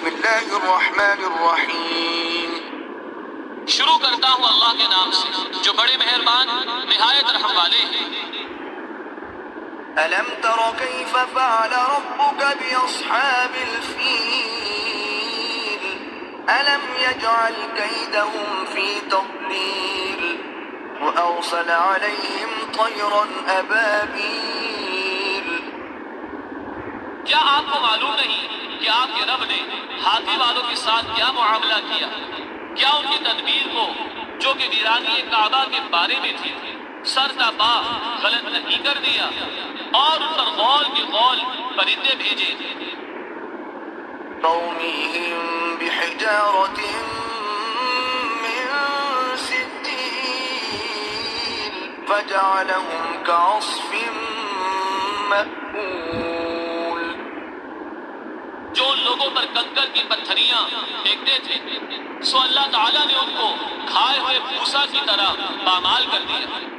بسم اللہ الرحمن الرحیم۔ شروع کرتا ہوں اللہ کے نام سے جو بڑے مہربان نہایت رحم والے ہیں۔ ألم تر كيف فعل ربك بأصحاب الفيل ألم يجعل كيدهم في تضليل وأرسل عليهم طيرا أبابيل۔ کیا آپ کو معلوم نہیں کہ آپ کے رب نے ہاتھی والوں کے ساتھ کیا معاملہ کیا؟ کیا ان کی تدبیر کو جو کہ ویرانی کعبہ کے بارے میں تھی سر تا پا غلط نہیں کر دیا اور ان پر غول کے غول پرندے بھیجے؟ ترميهم بحجارة من سجيل فجعلهم كعصف مأكول۔ جو ان لوگوں پر کنکر کی پتھریاں پھینکتے تھے سو اللہ تعالیٰ نے ان کو کھائے ہوئے بھوسا کی طرح پامال کر دیا۔